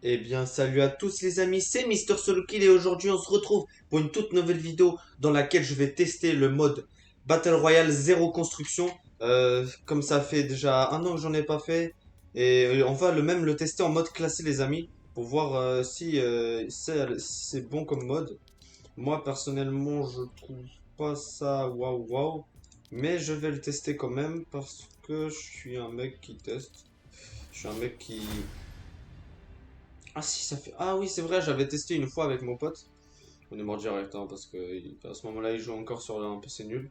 Eh bien, salut à tous les amis, c'est Mister Solokill et aujourd'hui on se retrouve pour une toute nouvelle vidéo dans laquelle je vais tester le mode Battle Royale zéro construction. Comme ça fait déjà un an que j'en ai pas fait et on va même le tester en mode classé les amis pour voir si c'est bon comme mode. Moi personnellement je trouve pas ça waouh waouh, mais je vais le tester quand même parce que je suis un mec qui teste. Je suis un mec qui Ah si, ça fait... Ah oui, c'est vrai, j'avais testé une fois avec mon pote. On est mort direct, hein, parce que à ce moment-là, il joue encore sur un PC nul.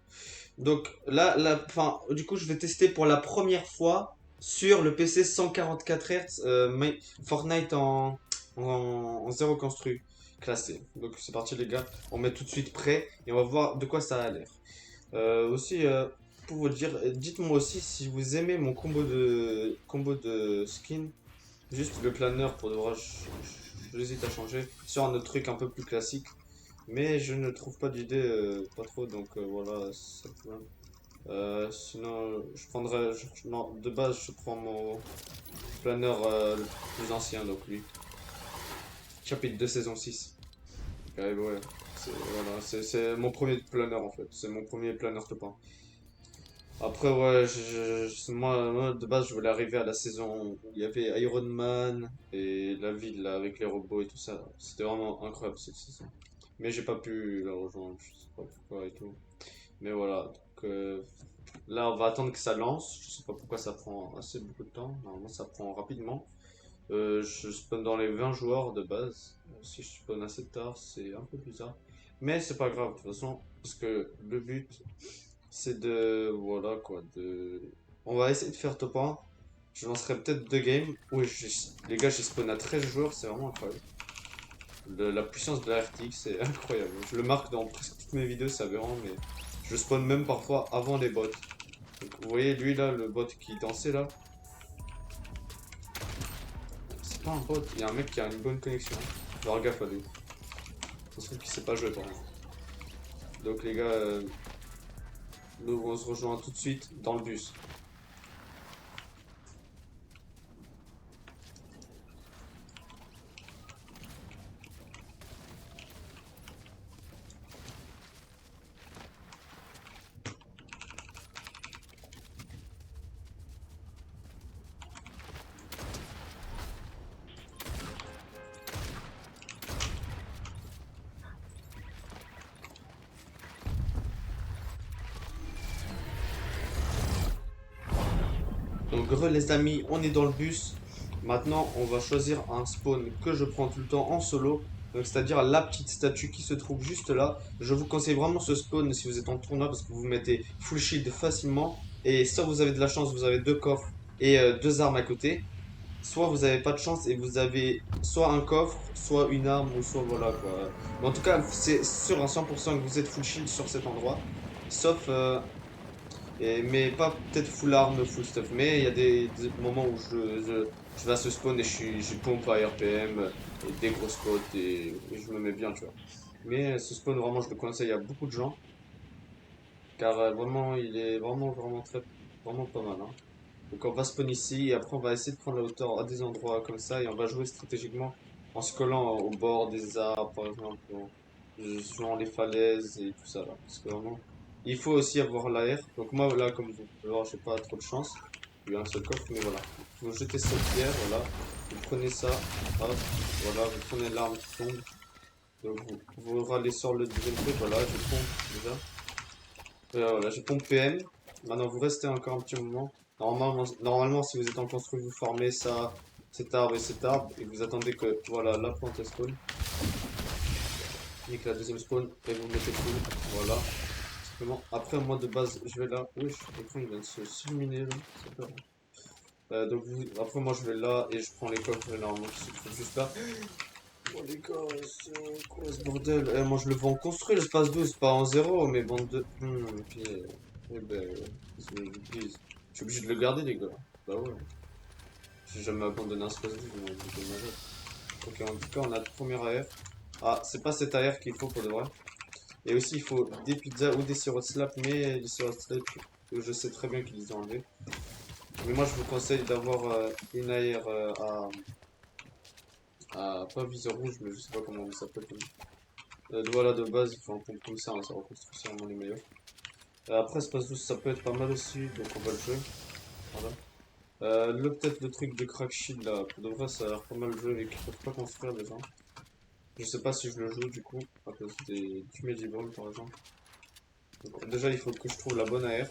Donc enfin, du coup, je vais tester pour la première fois sur le PC 144 Hz Fortnite en zéro construit classé. Donc c'est parti les gars, on met tout de suite prêt et on va voir de quoi ça a l'air. Aussi, pour vous dire, dites-moi aussi si vous aimez mon combo de skin. Juste le planeur pour de vrai, j'hésite à changer sur un autre truc un peu plus classique. Mais je ne trouve pas d'idée, pas trop, donc voilà, c'est ça le problème. Sinon, je prendrais. Non, de base, je prends mon planeur le plus ancien, donc lui. Chapitre 2, saison 6. Ouais, voilà, c'est mon premier planeur en fait. C'est mon premier planeur top 1. Après, ouais, moi, de base, je voulais arriver à la saison où il y avait Iron Man et la ville là, avec les robots et tout ça. C'était vraiment incroyable cette saison. Mais j'ai pas pu la rejoindre, je sais pas pourquoi et tout. Mais voilà, donc là, on va attendre que ça lance. Je sais pas pourquoi ça prend assez beaucoup de temps. Normalement, ça prend rapidement. Je spawn dans les 20 joueurs de base. Si je spawn assez tard, c'est un peu bizarre. Mais c'est pas grave, de toute façon, parce que le but, c'est de... Voilà quoi, de... On va essayer de faire top 1. Je lancerai peut-être 2 games. Oui, les gars, j'ai spawn à 13 joueurs, c'est vraiment incroyable. La puissance de la RTX, c'est incroyable. Je le marque dans presque toutes mes vidéos, c'est aberrant, mais je spawn même parfois avant les bots. Donc, vous voyez, lui là, le bot qui dansait là, c'est pas un bot, il y a un mec qui a une bonne connexion. Alors gaffe à lui. Ça se trouve qu'il sait pas jouer par exemple. Donc les gars, nous on se rejoint tout de suite dans le bus. Donc les amis, on est dans le bus. Maintenant, on va choisir un spawn que je prends tout le temps en solo. Donc c'est-à-dire la petite statue qui se trouve juste là. Je vous conseille vraiment ce spawn si vous êtes en tournoi parce que vous mettez full shield facilement. Et soit vous avez de la chance, vous avez 2 coffres et 2 armes à côté. Soit vous avez pas de chance et vous avez soit un coffre, soit une arme ou soit voilà quoi. Mais en tout cas, c'est sûr à 100% que vous êtes full shield sur cet endroit. Sauf mais pas peut-être full arme, full stuff. Mais il y a des moments où je vais à ce spawn et je pompe à RPM et des grosses potes et je me mets bien, tu vois. Mais ce spawn, vraiment, je le conseille à beaucoup de gens. Car vraiment, il est vraiment vraiment pas mal, hein. Donc on va spawn ici et après on va essayer de prendre la hauteur à des endroits comme ça et on va jouer stratégiquement en se collant au bord des arbres, par exemple, jouant les falaises et tout ça là. Parce que vraiment, il faut aussi avoir l'air. Donc moi là, comme vous pouvez voir, j'ai pas trop de chance. J'ai eu un seul coffre, mais voilà. Vous jetez cette pierre, voilà. Vous prenez ça, hop, voilà, vous prenez l'arme qui tombe. Donc vous râlez sur le deuxième truc, voilà, je pompe déjà. Voilà, j'ai pompe PM. Maintenant vous restez encore un petit moment. Normalement, si vous êtes en construit, vous formez ça, cet arbre, et vous attendez que voilà, la plante elle spawn. Nique la deuxième spawn, et vous mettez full. Voilà. Simplement. Après, moi de base, je vais là. Oui, l'écran il vient de se s'illuminer là. C'est peur. Donc après, moi je vais là et je prends les coffres normalement qui se trouvent juste là. Oh les gars, c'est quoi ce bordel? Moi je le vends construit l'espace 12, pas en zéro, mais bande de. Puis, eh ben, je suis obligé de le garder, les gars. Bah ouais. J'ai jamais abandonné un espace 12, mais je vais majeur. Ok, en tout cas, on a le premier AR. Ah, c'est pas cet AR qu'il faut pour de vrai. Et aussi, il faut des pizzas ou des sirops slap, mais les sirops slap, je sais très bien qu'ils les ont enlevés. Mais moi, je vous conseille d'avoir une AR à pas viseur rouge, mais je sais pas comment on s'appelle. Voilà, de base, il faut un pompe comme ça, hein, ça reconstruit, c'est vraiment les meilleurs. Après, espace douce, ça peut être pas mal aussi, donc on va le jouer. Voilà. Peut-être le truc de crack shield là, pour de vrai, ça a l'air pas mal joué, mais qu'ils peuvent pas construire déjà. Je sais pas si je le joue du coup, à cause du Medieval par exemple. Donc, déjà, il faut que je trouve la bonne AR.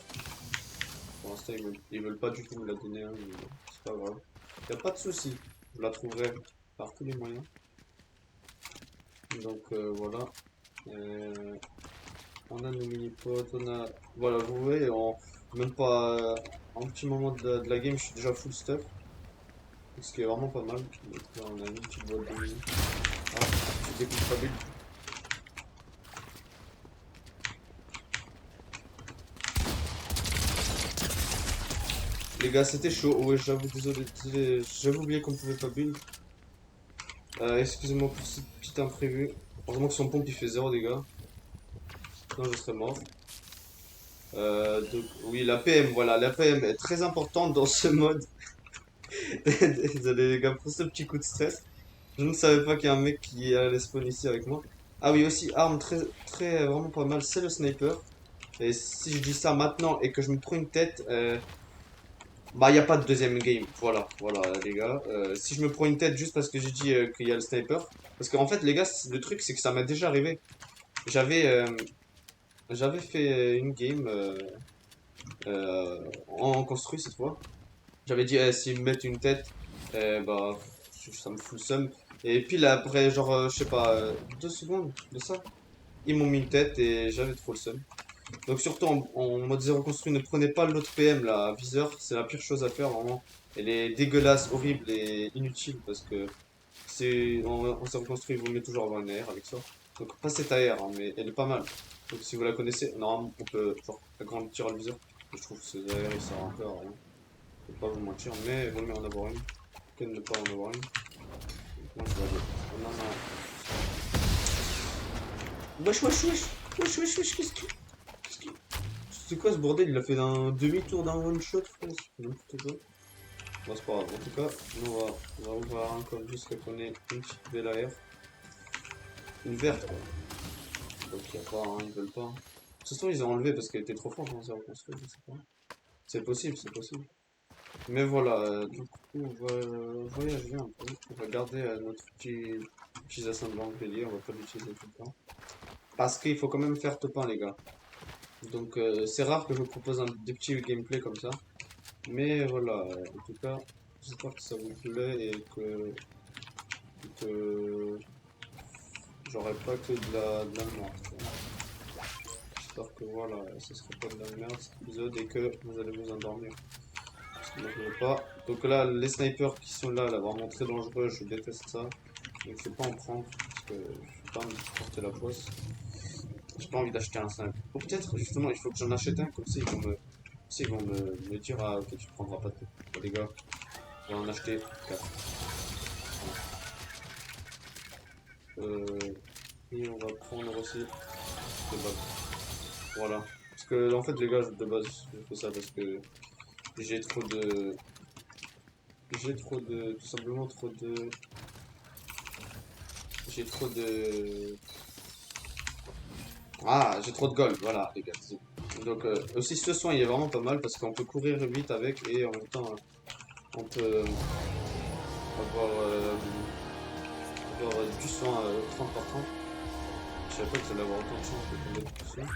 Pour l'instant, ils veulent pas du tout me la donner, hein, mais bon, c'est pas grave. Y a pas de souci, je la trouverai par tous les moyens. Donc voilà. Euh, on a nos mini-potes, on a. Voilà, vous voyez, même pas un petit moment de la game, je suis déjà full stuff. Ce qui est vraiment pas mal. Donc là, on a une petite boîte de mini. Ah, je découpe pas bulle. Les gars, c'était chaud. Ouais, j'avoue, désolé, désolé. J'avais oublié qu'on pouvait pas build. Excusez-moi pour ce petit imprévu. Heureusement que son pompe il fait 0 dégâts. Sinon, je serais mort. Donc, oui, la PM, voilà, la PM est très importante dans ce mode. Désolé les gars pour ce petit coup de stress. Je ne savais pas qu'il y a un mec qui allait spawn ici avec moi. Ah oui, aussi, arme très, très, vraiment pas mal, c'est le sniper. Et si je dis ça maintenant et que je me prends une tête, bah, il n'y a pas de deuxième game. Voilà, voilà, les gars. Si je me prends une tête juste parce que j'ai dit qu'il y a le sniper. Parce qu'en fait, les gars, le truc, c'est que ça m'est déjà arrivé. J'avais j'avais fait une game en construit cette fois. J'avais dit, s'ils me mettent une tête, bah, ça me fout le seum. Et puis là, après, genre, je sais pas, 2 secondes de ça, ils m'ont mis une tête et j'avais trop le seum. Donc surtout en mode zéro construit, ne prenez pas l'autre PM là, viseur, c'est la pire chose à faire vraiment. Elle est dégueulasse, horrible et inutile parce que c'est en zéro construit, il vaut mieux toujours avoir une AR avec ça. Donc pas cette AR, hein, mais elle est pas mal. Donc si vous la connaissez, normalement on peut genre agrandir le viseur. Je trouve que ces AR ils servent un peu à rien. Je vais pas vous mentir, mais il vaut mieux en avoir une que de ne pas en avoir une. Donc, moi je vais aller. Oh, non, non. Wesh, wesh, wesh! Wesh, wesh, wesh, qu'est-ce qui. C'est quoi ce bordel? Il a fait un demi-tour d'un one-shot, frère. C'est n'importe quoi. Bon, c'est pas grave. En tout cas, nous, on va ouvrir un code jusqu'à qu'on ait une petite belle AR. Une verte, quoi. Donc, il y a pas, hein, ils veulent pas. De toute façon, ils ont enlevé parce qu'elle était trop forte, hein, ça reconstruit, je sais pas. C'est possible, c'est possible. Mais voilà, du coup, on va voyager un peu. On va garder notre petit assemblant bélier, on va pas l'utiliser tout le temps. Parce qu'il faut quand même faire top 1, les gars. Donc, c'est rare que je vous propose des petits gameplays comme ça. Mais voilà, en tout cas, j'espère que ça vous plaît et que j'aurai pas que de la merde. J'espère que voilà, ce sera pas de la merde cet épisode et que vous allez vous endormir. Parce que moi je veux pas. Donc là, les snipers qui sont là, vraiment très dangereux, je déteste ça. Donc je vais pas en prendre parce que je vais pas me porter la poisse. J'ai pas envie d'acheter un sniper. Ou peut-être justement, il faut que j'en achète un, comme ça ils vont me dire, ah ok, tu prendras pas de. Oh, les gars, on va en acheter 4. Et on va prendre aussi de base. Voilà. Parce que en fait les gars de base je fais ça parce que j'ai trop de. J'ai trop de. Tout simplement trop de. J'ai trop de. Ah, j'ai trop de gold, voilà les gars. Donc aussi ce soin il est vraiment pas mal parce qu'on peut courir vite avec et en même temps on peut avoir, avoir du soin 30 par 30. Je savais pas que ça allait avoir autant de chance de tomber dessus.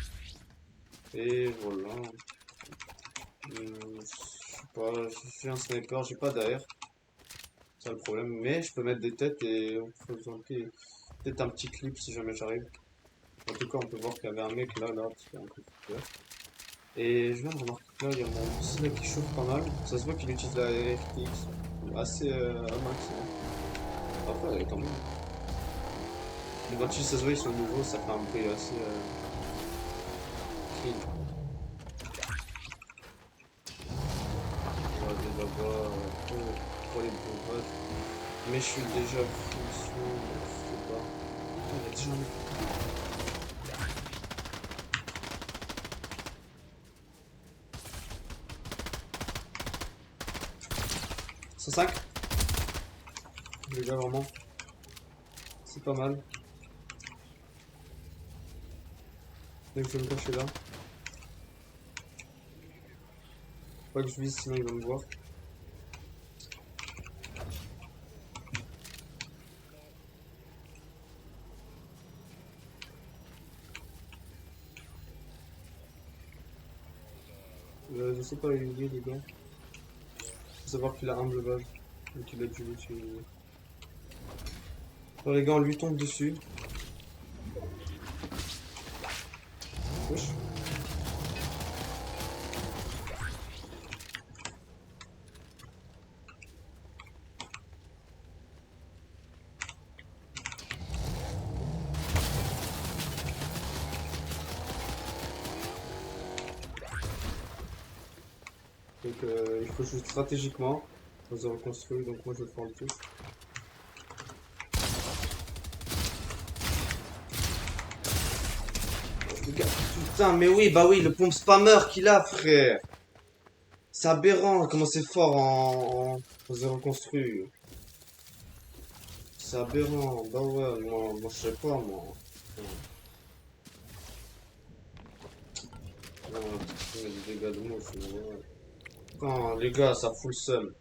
Et voilà. Je sais pas, je suis un sniper, j'ai pas d'AR, c'est le problème. Mais je peux mettre des têtes et on peut tenter peut-être un petit clip si jamais j'arrive. En tout cas, on peut voir qu'il y avait un mec là, parce qu'il y a un clip vert. Et je viens de remarquer que là, il y a mon petit là qui chauffe pas mal. Ça se voit qu'il utilise la RTX assez à max, hein. Après, quand même. Les ventiles, ça se voit, ils sont nouveaux, ça fait un bruit assez clean. On va aller là-bas pour les bourrades. Mais je suis déjà full soin, je sais pas. Ah, il y a déjà un mec. 105. Les gars, vraiment. C'est pas mal. Donc je vais me cacher là. Pas que je vise, sinon il va me voir. Je sais pas où il est, les gars. Faut savoir qu'il a un breuvage. Donc il a dû le tuer. Alors les gars, on lui tombe dessus. Wesh. Donc il faut jouer stratégiquement. On se reconstruit, donc moi je vais faire le tout. Les gars, putain, mais oui, bah oui, le pompe spammer qu'il a, frère. C'est aberrant comment c'est fort en zéro construit. C'est aberrant, bah ouais, moi je sais pas, moi. Non, il y a des dégâts de mouche, mais ouais. Putain, les gars, ça fout le seum.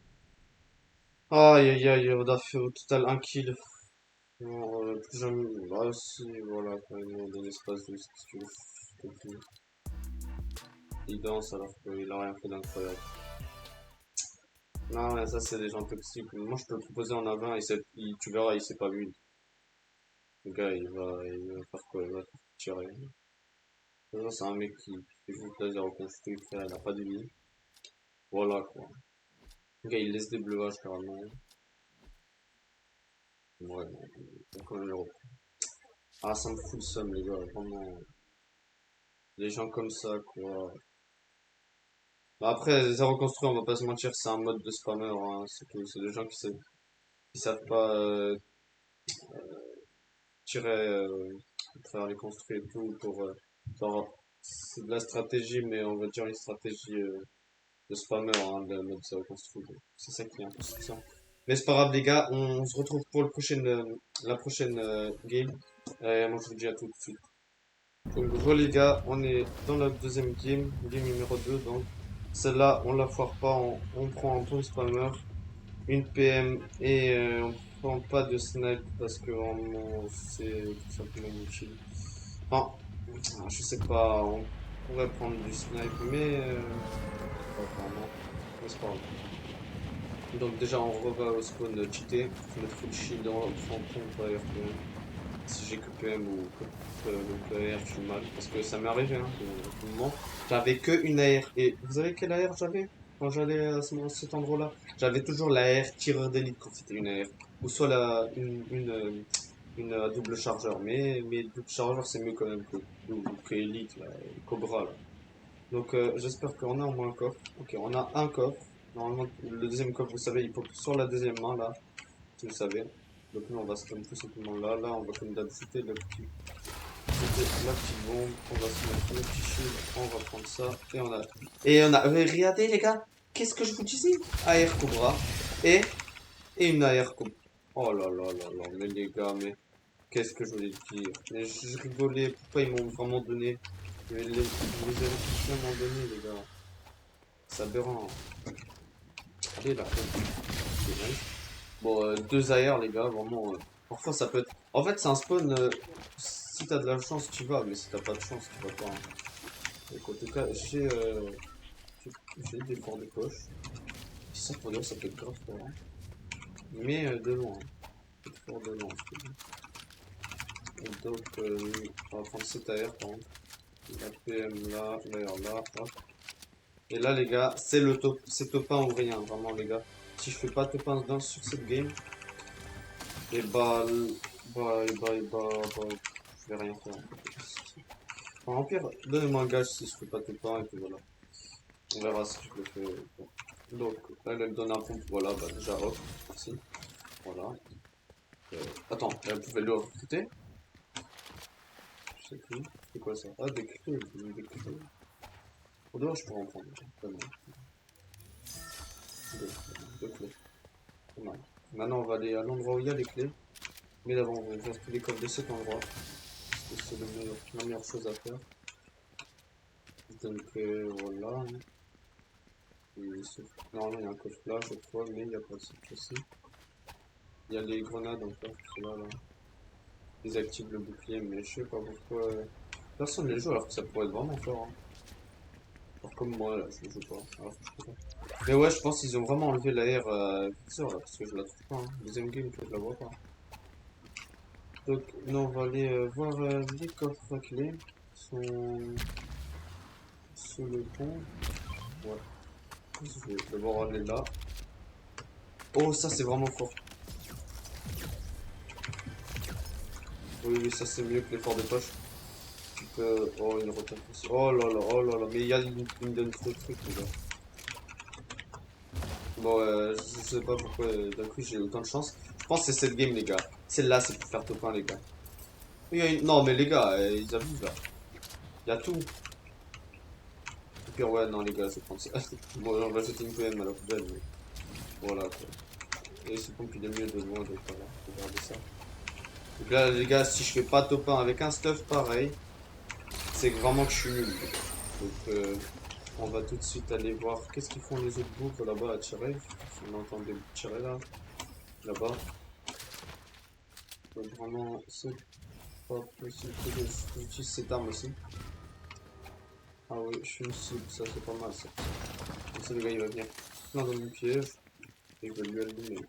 Aïe aïe aïe, on a fait au total un kill. Non, plus jamais. Ah si, voilà, quand même, dans l'espace de ce que tu veux. Il danse alors qu'il a rien fait d'incroyable. Non, mais ça, c'est des gens toxiques. Moi, je peux le proposer en avant, tu verras, il sait pas lui. Le gars, il va faire quoi? Il va tirer. Non, c'est un mec qui fait juste laser reconstruit, frère, il a pas de vie. Voilà, quoi. Le gars, il laisse des bleuvages, carrément. Ouais, donc quand même le reprend. Ah, ça me fout le seum, les gars, vraiment. Les gens comme ça, quoi. Bah après, les reconstruits, on va pas se mentir, c'est un mode de spammer, hein. C'est tout. C'est des gens qui savent pas tirer, faire les construits et tout genre, c'est de la stratégie, mais on va dire une stratégie de spammer, hein, de mode de reconstruit. C'est ça qui est un peu stressant. Mais c'est pas grave, les gars, on se retrouve pour la prochaine game. Et moi, je vous dis à tout de suite. Donc voilà les gars, on est dans la deuxième game numéro 2 donc. Celle-là, on la foire pas, on prend un ton spammer, une PM et on prend pas de snipe parce que vraiment c'est tout simplement inutile. Enfin, je sais pas, on pourrait prendre du snipe mais pas vraiment, mais c'est pas grave. Donc déjà on reva au spawn cheaté, mettre full shield en pompe AR PM. Si j'ai que PM ou que le AR, je suis mal. Parce que ça m'est arrivé, hein, tout le moment. J'avais que une AR. Et vous savez quelle AR j'avais quand j'allais à cet endroit-là? J'avais toujours la AR tireur d'élite quand c'était une AR. Ou soit une double chargeur. Mais double chargeur, c'est mieux quand même que Elite, là, et Cobra, là. Donc j'espère qu'on a au moins un coffre. Ok, on a un coffre. Normalement, le deuxième coffre, vous savez, il pop sur la deuxième main, là. Si vous savez. Donc nous, on va se comme tout simplement là. Là, on va comme d'habitude la petite bombe, on va se mettre le petit shield, on va prendre ça, et regardez les gars, qu'est-ce que je vous disais? AR Cobra, et, et une AR Cobra. Oh là là là là, mais les gars, mais qu'est-ce que je voulais dire? Mais je rigolais, pourquoi ils m'ont vraiment donné? Les avaient tous vraiment donné, les gars. C'est aberrant. Ok, là, c'est nice. Bon, deux AR, les gars, vraiment, parfois ça peut être... En fait, c'est un spawn, si t'as de la chance, tu vas, mais si t'as pas de chance, tu vas pas, hein. Donc, en tout cas, j'ai des forts de poche. Si ça pour dire, ça peut être grave fort, hein. Mais de loin. C'est fort de loin, je te dis. Et donc, on va prendre cette AR, par contre. La PM là, l'AR là, hop. Et là, les gars, c'est le top, c'est top 1 ou rien, vraiment, les gars. Si je fais pas top 1 dans, sur cette game, et bah, je vais rien faire. Enfin, en pire, donnez-moi un gage si je fais pas top 1 et puis voilà. On verra si je le fais. Bon. Donc, là, elle me donne un pompe, voilà, bah déjà, hop, merci. Voilà. Attends, elle pouvait le recruter? Je sais plus. C'est quoi ça? Ah, des clés, des clés. Au dehors, je pourrais en prendre. Tellement. Deux clés. Pas mal. Maintenant, on va aller à l'endroit où il y a les clés. Mais d'abord, on va faire tous les coffres de cet endroit. Parce que c'est la meilleure chose à faire. Donc voilà. Hein. Normalement, il y a un coffre là à chaque fois, mais il n'y a pas de souci. Il y a les grenades encore, là, là. Ils activent le bouclier, mais je sais pas pourquoi. Personne ne les joue alors que ça pourrait être vraiment fort. Hein. Alors comme moi, là, je ne joue pas. Alors que je peux pas. Mais ouais, je pense qu'ils ont vraiment enlevé la R Vixor là, parce que je la trouve pas. Hein. Deuxième game que je la vois pas. Donc, nous on va aller voir les coffres à clés qui sont sous le pont. Ouais. Je vais d'abord aller là. Oh, ça c'est vraiment fort. Oui, oui, ça c'est mieux que l'effort de poche. Tu peux. Oh, une retombe aussi. Oh là là, oh là là. Mais il y a une donne trop de trucs, les gars. Bon, je sais pas pourquoi d'un coup j'ai autant de chance. Je pense que c'est cette game, les gars. Celle-là, c'est pour faire top 1, les gars. Il y a non, mais les gars, ils abusent là. Il y a tout. Et puis, ouais, non, les gars, je pense. Bon, on va jeter une PM à la poubelle, mais voilà quoi. Et ce pompe il est mieux de loin, donc voilà, regardez ça. Donc là, les gars, si je fais pas top 1 avec un stuff pareil, c'est vraiment que je suis nul. Donc, on va tout de suite aller voir qu'est-ce qu'ils font les autres boucles là-bas à tirer. On entend des tirer là, là-bas. Donc, vraiment, c'est pas possible que j'utilise cette arme aussi. Ah oui, je suis une cible, ça c'est pas mal ça. Comme ça, le gars il va venir plein dans mon piège et je vais lui allumer.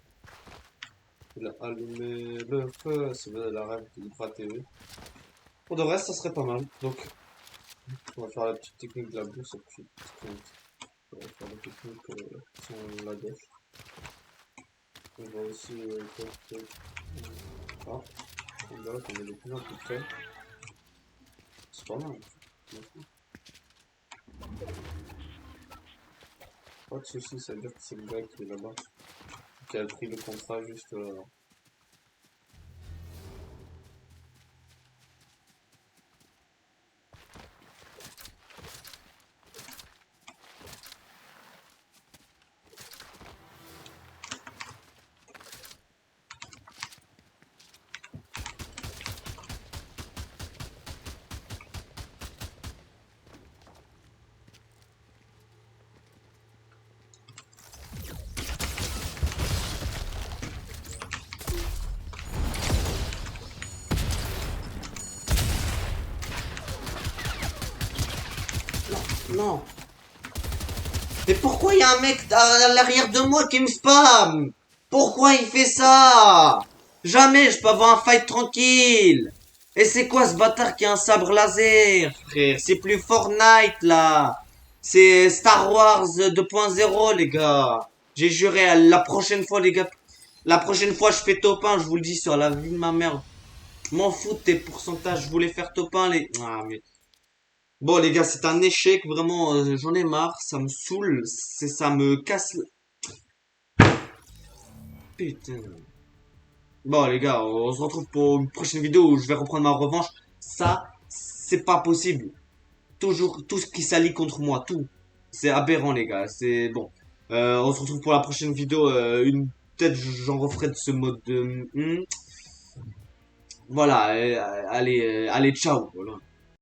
Il a allumé le feu, c'est la rêve d'Ultra TV. Pour de reste, ça serait pas mal. Donc, on va faire la petite technique de la bourse et puis on va faire la technique sur la gauche. On va aussi ah, on voit qu'on est de plus en plus près. C'est pas mal. Pas de soucis, ça veut dire que c'est le gars qui est là-bas. Qui a pris le contrat juste là. Non. Mais pourquoi il y a un mec à l'arrière de moi qui me spam? Pourquoi il fait ça? Jamais je peux avoir un fight tranquille. Et c'est quoi ce bâtard qui a un sabre laser, frère? C'est plus Fortnite là. C'est Star Wars 2.0 les gars. J'ai juré, la prochaine fois les gars. La prochaine fois je fais top 1, je vous le dis sur la vie de ma mère. M'en fous de tes pourcentages, je voulais faire top 1 les... Ah mais... Bon les gars, c'est un échec, vraiment, j'en ai marre, ça me saoule, ça me casse... Putain. Bon les gars, on se retrouve pour une prochaine vidéo où je vais reprendre ma revanche. Ça, c'est pas possible. Toujours, tout ce qui s'allie contre moi, tout. C'est aberrant les gars, c'est bon. On se retrouve pour la prochaine vidéo, peut-être j'en referai de ce mode de... Voilà, allez, allez, ciao. Voilà.